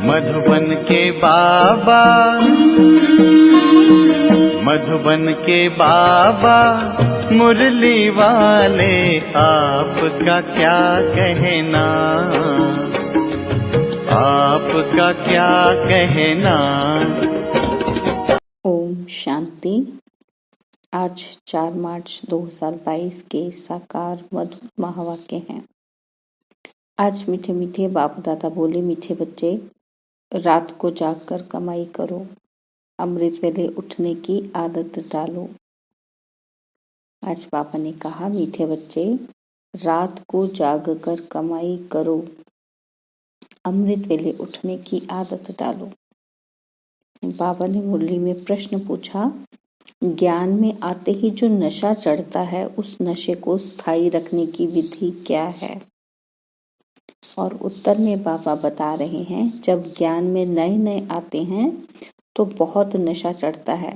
मधुबन के बाबा, मधुबन के बाबा मुरली वाले, आपका क्या कहना, आपका क्या कहना। ओम शांति। आज 4 मार्च 2022 के साकार मधुर महावाक्य हैं। आज मीठे मीठे बाप दादा बोले, मीठे बच्चे रात को जागकर कमाई करो, अमृत वेले उठने की आदत डालो। आज पापा ने कहा, मीठे बच्चे रात को जागकर कमाई करो, अमृत वेले उठने की आदत डालो। बाबा ने मुरली में प्रश्न पूछा, ज्ञान में आते ही जो नशा चढ़ता है, उस नशे को स्थायी रखने की विधि क्या है? और उत्तर में बाबा बता रहे हैं, जब ज्ञान में नए नए आते हैं तो बहुत नशा चढ़ता है।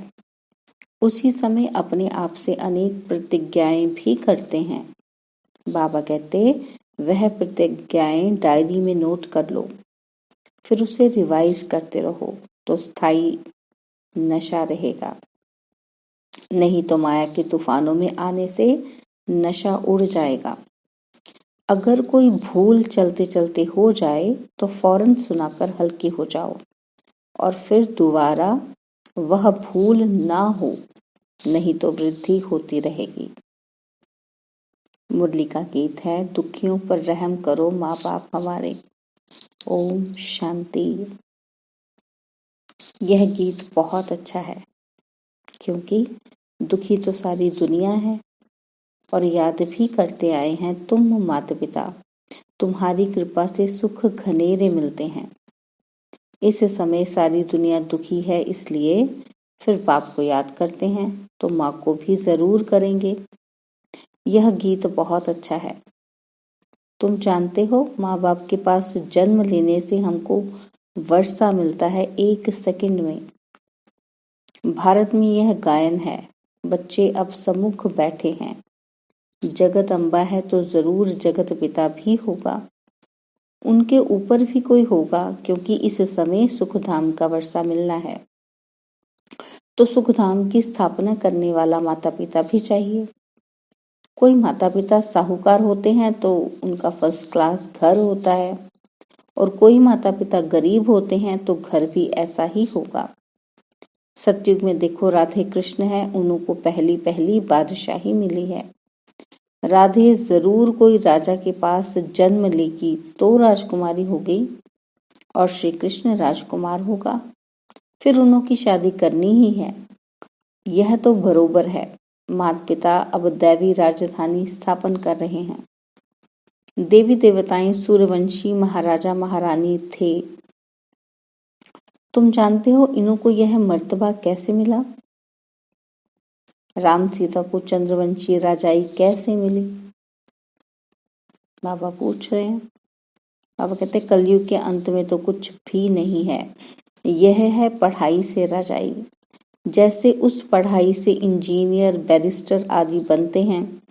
उसी समय अपने आप से अनेक प्रतिज्ञाएं भी करते हैं। बाबा कहते, वह प्रतिज्ञाएं डायरी में नोट कर लो, फिर उसे रिवाइज करते रहो तो स्थायी नशा रहेगा। नहीं तो माया के तूफानों में आने से नशा उड़ जाएगा। अगर कोई भूल चलते चलते हो जाए तो फौरन सुनाकर हल्की हो जाओ और फिर दोबारा वह भूल ना हो, नहीं तो वृद्धि होती रहेगी। मुरली का गीत है, दुखियों पर रहम करो माँ बाप हमारे। ओम शांति। यह गीत बहुत अच्छा है, क्योंकि दुखी तो सारी दुनिया है और याद भी करते आए हैं तुम माता पिता, तुम्हारी कृपा से सुख घनेरे मिलते हैं। इस समय सारी दुनिया दुखी है, इसलिए फिर बाप को याद करते हैं तो माँ को भी जरूर करेंगे। यह गीत बहुत अच्छा है। तुम जानते हो, माँ बाप के पास जन्म लेने से हमको वर्षा मिलता है 1 सेकंड में। भारत में यह गायन है, बच्चे अब सम्मुख बैठे हैं। जगत अम्बा है तो जरूर जगत पिता भी होगा, उनके ऊपर भी कोई होगा, क्योंकि इस समय सुखधाम का वर्षा मिलना है। तो सुखधाम की स्थापना करने वाला माता पिता भी चाहिए। कोई माता पिता साहूकार होते हैं तो उनका फर्स्ट क्लास घर होता है, और कोई माता पिता गरीब होते हैं तो घर भी ऐसा ही होगा। सतयुग में देखो, राधे कृष्ण है, उनको पहली पहली बादशाही मिली है। राधे जरूर कोई राजा के पास जन्म लेगी तो राजकुमारी होगी, और श्री कृष्ण राजकुमार होगा, फिर उनकी शादी करनी ही है। यह तो बरोबर है। माता पिता अब दैवी राजधानी स्थापन कर रहे हैं। देवी देवताएं सूर्यवंशी महाराजा महारानी थे। तुम जानते हो इनको यह मर्तबा कैसे मिला? राम सीता को चंद्रवंशी राजाई कैसे मिली? बाबा पूछ रहे हैं। बाबा कहते, कलयुग के अंत में तो कुछ भी नहीं है, यह है पढ़ाई से राजाई। जैसे उस पढ़ाई से इंजीनियर, बैरिस्टर आदि बनते हैं,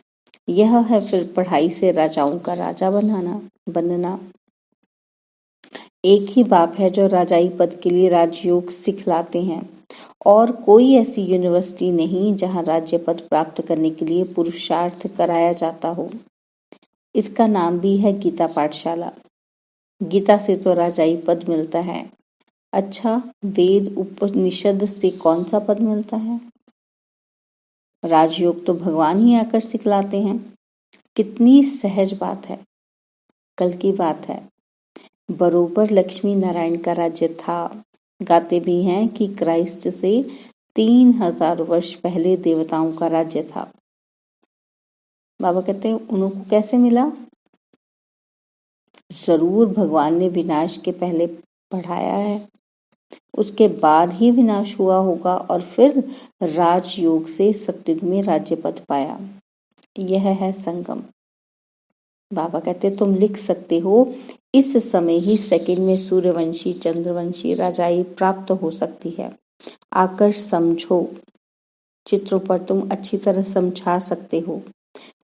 यह है फिर पढ़ाई से राजाओं का राजा बनना। एक ही बाप है जो राजाई पद के लिए राजयोग सिखलाते हैं, और कोई ऐसी यूनिवर्सिटी नहीं जहां राज्य पद प्राप्त करने के लिए पुरुषार्थ कराया जाता हो। इसका नाम भी है गीता पाठशाला। गीता से तो राजाई पद मिलता है। अच्छा, वेद उपनिषद से कौन सा पद मिलता है? राजयोग तो भगवान ही आकर सिखलाते हैं। कितनी सहज बात है। कल की बात है, बरोबर लक्ष्मी नारायण का राज्य था। गाते भी हैं कि क्राइस्ट से 3000 वर्ष पहले देवताओं का राज्य था। बाबा कहते हैं, उनको कैसे मिला? जरूर भगवान ने विनाश के पहले पढ़ाया है, उसके बाद ही विनाश हुआ होगा, और फिर राजयोग से सतयुग में राज्य पद पाया। यह है संगम। बाबा कहते, तुम लिख सकते हो, इस समय ही सेकंड में सूर्यवंशी चंद्रवंशी राजाई प्राप्त हो सकती है। आकर समझो। चित्रों पर तुम अच्छी तरह समझा सकते हो।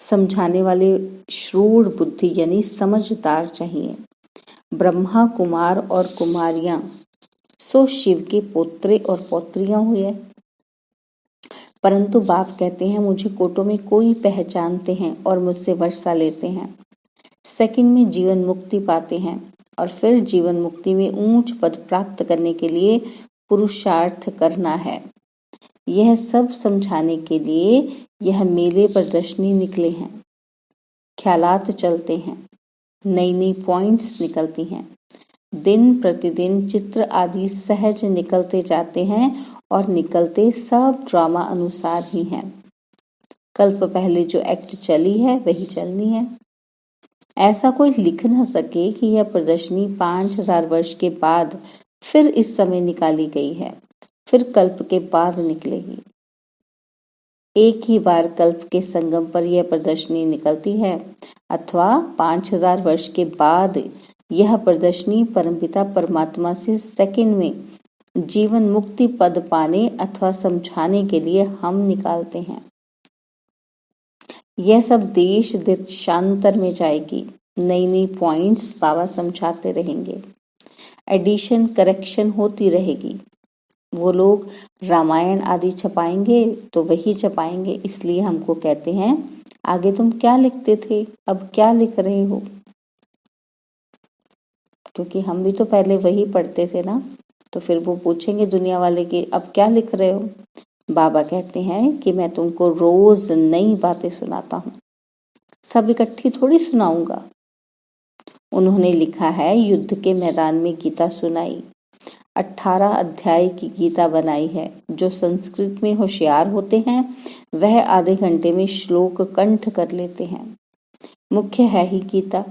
समझाने वाले श्रूढ़ बुद्धि यानी समझदार चाहिए। ब्रह्मा कुमार और कुमारियां सो शिव के पोत्रे और पौत्रियां हुए। परंतु बाप कहते हैं मुझे कोटों में कोई पहचानते हैं और मुझसे वर्षा लेते हैं, सेकंड में जीवन मुक्ति पाते हैं और फिर जीवन मुक्ति में ऊंच पद प्राप्त करने के लिए पुरुषार्थ करना है। यह सब समझाने के लिए यह मेले प्रदर्शनी निकले हैं। ख्यालात चलते हैं, नई नई पॉइंट्स निकलती हैं, दिन प्रतिदिन चित्र आदि सहज निकलते जाते हैं और निकलते सब ड्रामा अनुसार ही हैं। कल्प पहले जो एक्ट चली है वही चलनी है। ऐसा कोई लिख न सके कि यह प्रदर्शनी 5000 वर्ष के बाद फिर इस समय निकाली गई है, फिर कल्प के बाद निकलेगी। एक ही बार कल्प के संगम पर यह प्रदर्शनी निकलती है अथवा 5000 वर्ष के बाद यह प्रदर्शनी परमपिता परमात्मा से सेकंड में जीवन मुक्ति पद पाने अथवा समझाने के लिए हम निकालते हैं। यह सब देश देशांतर में जाएगी, नई नई पॉइंट्स बाबा समझाते रहेंगे, एडिशन करेक्शन होती रहेगी। वो लोग रामायण आदि छपाएंगे तो वही छपाएंगे, इसलिए हमको कहते हैं आगे तुम क्या लिखते थे अब क्या लिख रहे हो, क्योंकि हम भी तो पहले वही पढ़ते थे ना। तो फिर वो पूछेंगे दुनिया वाले कि अब क्या लिख रहे हो। बाबा कहते हैं कि मैं तुमको रोज नई बातें सुनाता हूँ, सब इकट्ठी थोड़ी सुनाऊंगा। उन्होंने लिखा है युद्ध के मैदान में गीता सुनाई, 18 अध्याय की गीता बनाई है। जो संस्कृत में होशियार होते हैं वह आधे घंटे में श्लोक कंठ कर लेते हैं। मुख्य है ही गीता,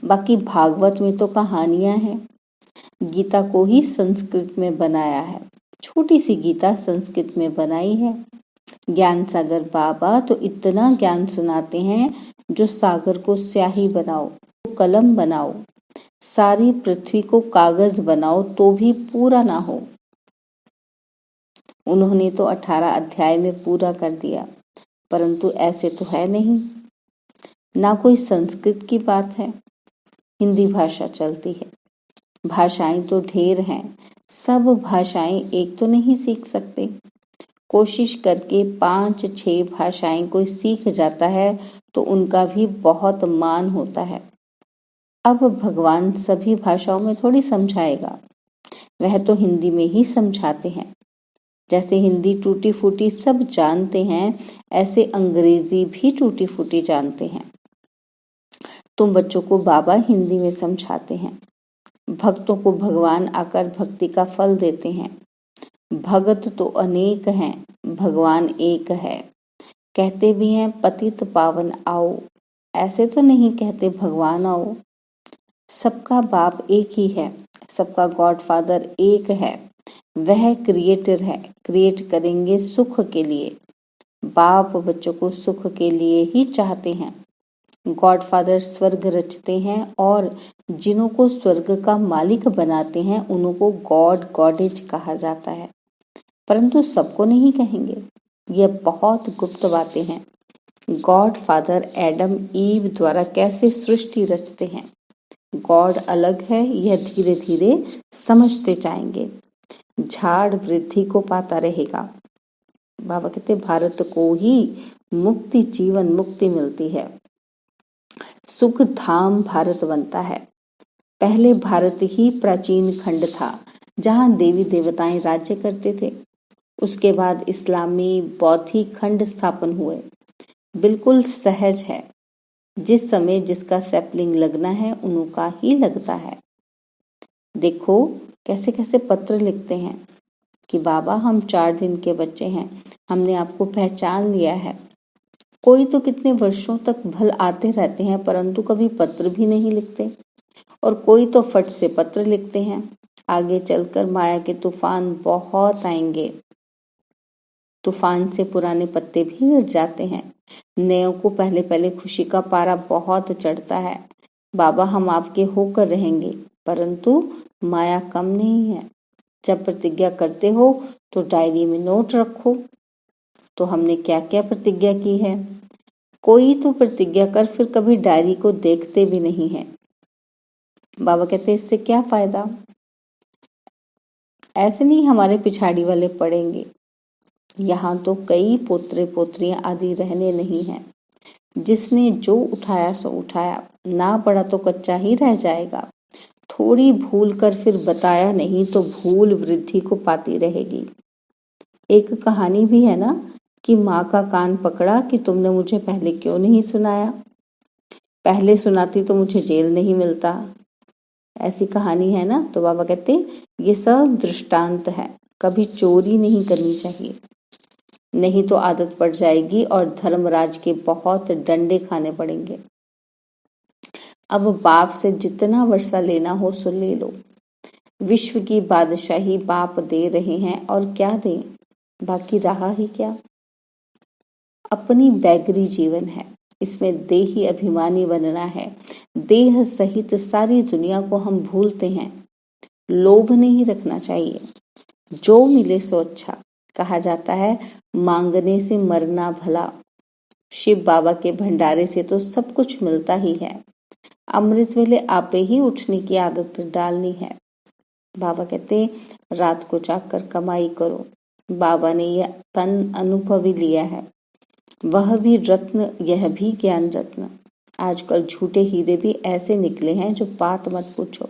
बाकी भागवत में तो कहानियां हैं। गीता को ही संस्कृत में बनाया है, छोटी सी गीता संस्कृत में बनाई है। ज्ञान सागर बाबा तो इतना ज्ञान सुनाते हैं जो सागर को स्याही बनाओ, कलम बनाओ, सारी पृथ्वी को कागज बनाओ तो भी पूरा ना हो। उन्होंने तो 18 अध्याय में पूरा कर दिया, परंतु ऐसे तो है नहीं। ना कोई संस्कृत की बात है, हिंदी भाषा चलती है। भाषाएं तो ढेर हैं, सब भाषाएं एक तो नहीं सीख सकते। कोशिश करके 5-6 भाषाएं कोई सीख जाता है तो उनका भी बहुत मान होता है। अब भगवान सभी भाषाओं में थोड़ी समझाएगा, वह तो हिंदी में ही समझाते हैं। जैसे हिंदी टूटी फूटी सब जानते हैं, ऐसे अंग्रेजी भी टूटी फूटी जानते हैं। तुम बच्चों को बाबा हिंदी में समझाते हैं, भक्तों को भगवान आकर भक्ति का फल देते हैं। भगत तो अनेक हैं, भगवान एक है। कहते भी हैं पतित पावन आओ, ऐसे तो नहीं कहते भगवान आओ। सबका बाप एक ही है, सबका गॉड फादर एक है, वह क्रिएटर है। क्रिएट करेंगे सुख के लिए, बाप बच्चों को सुख के लिए ही चाहते हैं। गॉड फादर स्वर्ग रचते हैं और जिन्हों को स्वर्ग का मालिक बनाते हैं उनको गॉड गॉडेज कहा जाता है, परंतु सबको नहीं कहेंगे, यह बहुत गुप्त बातें हैं। गॉड फादर एडम ईव द्वारा कैसे सृष्टि रचते हैं, गॉड अलग है, यह धीरे धीरे समझते जाएंगे। झाड़ वृद्धि को पाता रहेगा। बाबा कहते भारत को ही मुक्ति जीवन मुक्ति मिलती है, सुख धाम भारत बनता है। पहले भारत ही प्राचीन खंड था जहां देवी देवताएं राज्य करते थे। उसके बाद इस्लामी बौद्धी खंड स्थापन हुए। बिल्कुल सहज है, जिस समय जिसका सैपलिंग लगना है उनका ही लगता है। देखो कैसे कैसे पत्र लिखते हैं कि बाबा हम 4 दिन के बच्चे हैं, हमने आपको पहचान लिया है। कोई तो कितने वर्षों तक भल आते रहते हैं परंतु कभी पत्र भी नहीं लिखते, और कोई तो फट से पत्र लिखते हैं। आगे चलकर माया के तूफान बहुत आएंगे, तूफान से पुराने पत्ते भी गिर जाते हैं। नयों को पहले पहले खुशी का पारा बहुत चढ़ता है। बाबा हम आपके होकर रहेंगे, परंतु माया कम नहीं है। जब प्रतिज्ञा करते हो तो डायरी में नोट रखो, तो हमने क्या क्या प्रतिज्ञा की है। कोई तो प्रतिज्ञा कर फिर कभी डायरी को देखते भी नहीं है। बाबा कहते हैं इससे क्या फायदा, ऐसे नहीं हमारे पिछाड़ी वाले पढ़ेंगे। यहाँ तो कई पोत्रे पोत्रियां आदि रहने नहीं हैं। जिसने जो उठाया सो उठाया, ना पढ़ा तो कच्चा ही रह जाएगा। थोड़ी भूल कर फिर बताया नहीं तो भूल वृद्धि को पाती रहेगी। एक कहानी भी है ना कि माँ का कान पकड़ा कि तुमने मुझे पहले क्यों नहीं सुनाया, पहले सुनाती तो मुझे जेल नहीं मिलता। ऐसी कहानी है ना। तो बाबा कहते ये सब दृष्टांत है, कभी चोरी नहीं करनी चाहिए, नहीं तो आदत पड़ जाएगी और धर्मराज के बहुत डंडे खाने पड़ेंगे। अब बाप से जितना वर्षा लेना हो सो ले लो। विश्व की बादशाही बाप दे रहे हैं और क्या दें, बाकी रहा ही क्या। अपनी बैगरी जीवन है, इसमें देही अभिमानी बनना है। देह सहित सारी दुनिया को हम भूलते हैं। लोभ नहीं रखना चाहिए, जो मिले सो अच्छा। कहा जाता है मांगने से मरना भला। शिव बाबा के भंडारे से तो सब कुछ मिलता ही है। अमृत वेले आपे ही उठने की आदत डालनी है। बाबा कहते रात को जाग कर कमाई करो। बाबा ने यह तन अनुभवी लिया है, वह भी रत्न, यह भी ज्ञान रत्न। आजकल झूठे हीरे भी ऐसे निकले हैं जो बात मत पूछो।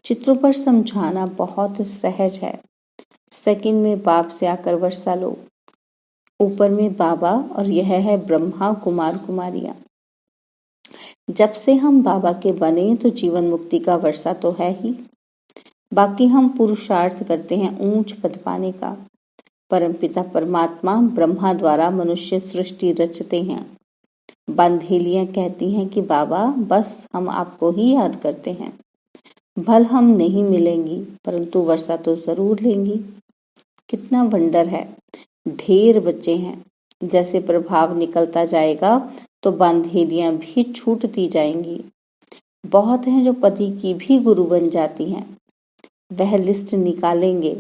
चित्रों पर समझाना बहुत सहज है। सेकंड में बाप से आकर वर्षा लो। ऊपर में बाबा और यह है ब्रह्मा कुमार कुमारियां। जब से हम बाबा के बने तो जीवन मुक्ति का वर्षा तो है ही, बाकी हम पुरुषार्थ करते हैं ऊंच पद पाने का। परमपिता परमात्मा ब्रह्मा द्वारा मनुष्य सृष्टि रचते हैं। बंधेलियां कहती हैं कि बाबा बस हम आपको ही याद करते हैं। भल हम नहीं मिलेंगी परंतु वर्षा तो जरूर लेंगी। कितना वंडर है। ढेर बच्चे हैं, जैसे प्रभाव निकलता जाएगा तो बांधेलियां भी छूटती जाएंगी। बहुत हैं जो पति की भी गुरु बन जाती हैं। वह लिस्ट निकालेंगे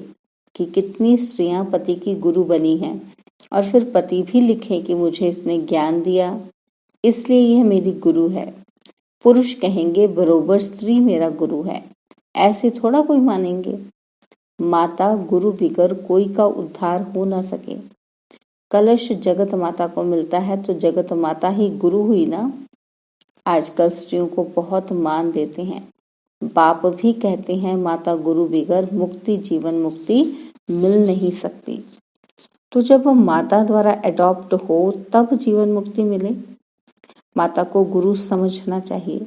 कि कितनी स्त्रियां पति की गुरु बनी हैं और फिर पति भी लिखे कि मुझे इसने ज्ञान दिया इसलिए यह मेरी गुरु है। पुरुष कहेंगे बरोबर स्त्री मेरा गुरु है। ऐसे थोड़ा कोई मानेंगे। माता गुरु बिगर कोई का उद्धार हो ना सके। कलश जगत माता को मिलता है तो जगत माता ही गुरु हुई ना। आजकल स्त्रियों को बहुत मान देते हैं। बाप भी कहते हैं माता गुरु बिगर मुक्ति जीवन मुक्ति मिल नहीं सकती। तो जब माता द्वारा एडॉप्ट हो तब जीवन मुक्ति मिले। माता को गुरु समझना चाहिए।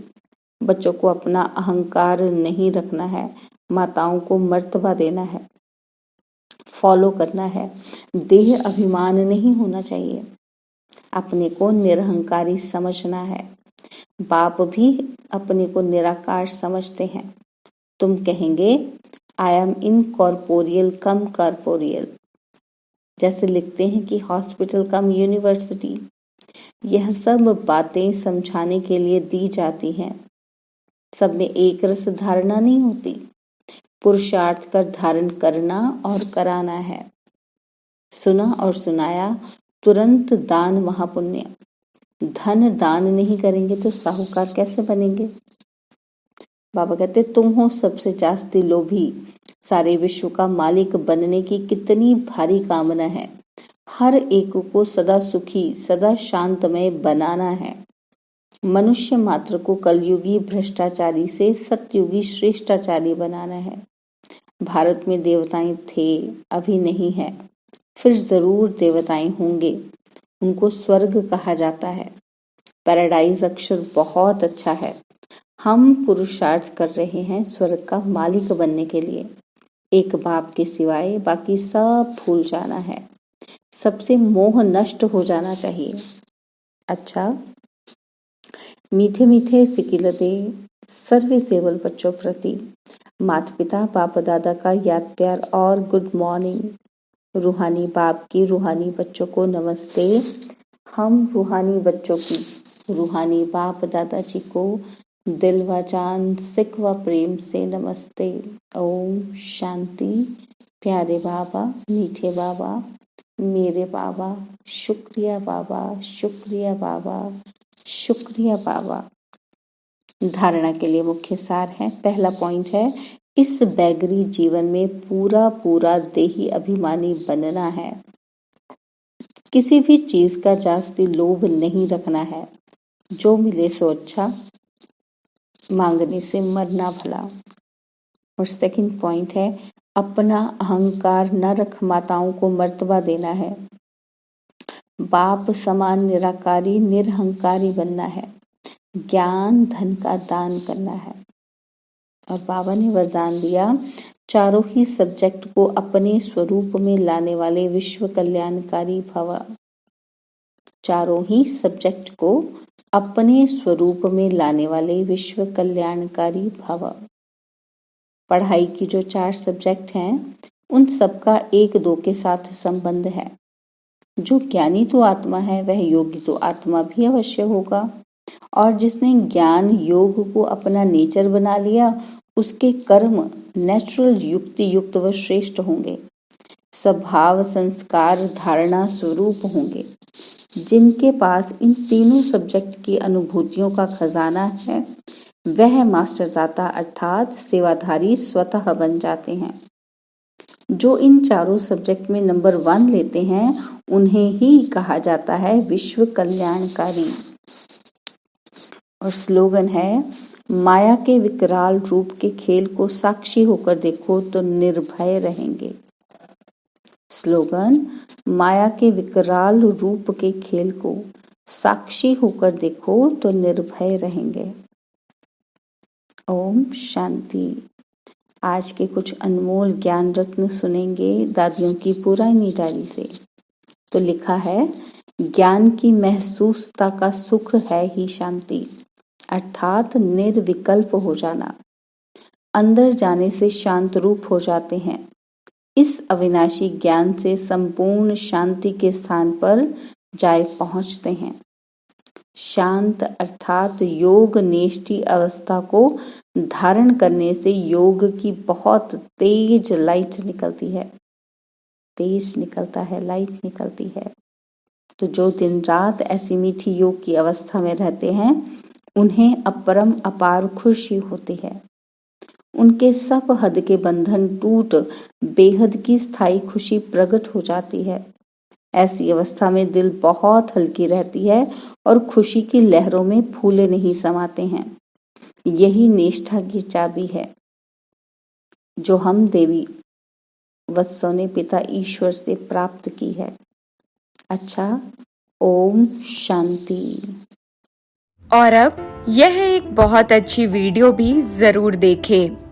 बच्चों को अपना अहंकार नहीं रखना है, माताओं को मर्तबा देना है, फॉलो करना है। देह अभिमान नहीं होना चाहिए। अपने को निरहंकारी समझना है। बाप भी अपने को निराकार समझते हैं। तुम कहेंगे I am incorporeal come corporeal, जैसे लिखते हैं कि हॉस्पिटल कम यूनिवर्सिटी। यह सब बातें समझाने के लिए दी जाती हैं। सब में एक रस धारणा नहीं होती। पुरुषार्थ कर धारण करना और कराना है। सुना और सुनाया तुरंत दान महापुण्य। धन दान नहीं करेंगे तो साहूकार कैसे बनेंगे। बाबा कहते तुम हो सबसे जास्ती लोभी। सारे विश्व का मालिक बनने की कितनी भारी कामना है। हर एक को सदा सुखी सदा शांतमय बनाना है। मनुष्य मात्र को कलयुगी भ्रष्टाचारी से सतयुगी श्रेष्ठाचारी बनाना है। भारत में देवताएं थे, अभी नहीं है, फिर जरूर देवताएं होंगे। उनको स्वर्ग कहा जाता है। पैराडाइज अक्षर बहुत अच्छा है। हम पुरुषार्थ कर रहे हैं स्वर्ग का मालिक बनने के लिए। एक बाप के सिवाय बाकी सब भूल जाना है। सबसे मोह नष्ट हो जाना चाहिए। अच्छा, मीठे मीठे सिकिलते सर्वे सेवल बच्चों प्रति माता पिता बाप दादा का याद प्यार और गुड मॉर्निंग। रूहानी बाप की रूहानी बच्चों को नमस्ते। हम रूहानी बच्चों की रूहानी बाप दादाजी को दिल व जान सिख व प्रेम से नमस्ते। ओम शांति। प्यारे बाबा, मीठे बाबा, मेरे बाबा, शुक्रिया बाबा, शुक्रिया बाबा, शुक्रिया बाबा। धारणा के लिए मुख्य सार है। पहला पॉइंट है, इस बैगरी जीवन में पूरा पूरा देही अभिमानी बनना है। किसी भी चीज का जास्ती लोभ नहीं रखना है। जो मिले सो अच्छा, मांगने से मरना भला। और सेकंड पॉइंट है, अपना अहंकार न रख माताओं को मर्तबा देना है। बाप समान निराकारी निरहंकारी बनना है। ज्ञान धन का दान करना है। और बाबा ने वरदान दिया, चारों ही सब्जेक्ट को अपने स्वरूप में लाने वाले विश्व कल्याणकारी भव। चारों ही सब्जेक्ट को अपने स्वरूप में लाने वाले विश्व कल्याणकारी भव। पढ़ाई की जो 4 सब्जेक्ट हैं, उन सबका 1-2 के साथ संबंध है। जो ज्ञानी तो आत्मा है, वह योगी तो आत्मा भी अवश्य होगा। और जिसने ज्ञान योग को अपना नेचर बना लिया, उसके कर्म नेचुरल युक्ति युक्त व श्रेष्ठ होंगे। स्वभाव संस्कार धारणा स्वरूप होंगे। जिनके पास इन तीनों सब्जेक्ट की अनुभूतियों का खजाना है, वह मास्टर दाता अर्थात सेवाधारी स्वतः बन जाते हैं। जो इन चारों सब्जेक्ट में नंबर 1 लेते हैं, उन्हें ही कहा जाता है विश्व कल्याणकारी। और स्लोगन है, माया के विकराल रूप के खेल को साक्षी होकर देखो तो निर्भय रहेंगे। स्लोगन, माया के विकराल रूप के खेल को साक्षी होकर देखो तो निर्भय रहेंगे। ओम शांति। आज के कुछ अनमोल ज्ञान रत्न सुनेंगे दादियों की पुरानी डायरी से। तो लिखा है, ज्ञान की महसूसता का सुख है ही शांति, अर्थात निर्विकल्प हो जाना। अंदर जाने से शांत रूप हो जाते हैं। इस अविनाशी ज्ञान से संपूर्ण शांति के स्थान पर जाए पहुंचते हैं। शांत अर्थात योग निष्ठी अवस्था को धारण करने से योग की बहुत तेज लाइट निकलती है। तेज निकलता है, लाइट निकलती है। तो जो दिन रात ऐसी मीठी योग की अवस्था में रहते हैं, उन्हें अपरम अपार खुशी होती है। उनके सब हद के बंधन टूट बेहद की स्थायी खुशी प्रकट हो जाती है। ऐसी अवस्था में दिल बहुत हल्की रहती है और खुशी की लहरों में फूले नहीं समाते हैं। यही निष्ठा की चाबी है, जो हम देवी वत्सों ने पिता ईश्वर से प्राप्त की है। अच्छा, ओम शांति। और अब यह एक बहुत अच्छी वीडियो भी जरूर देखें।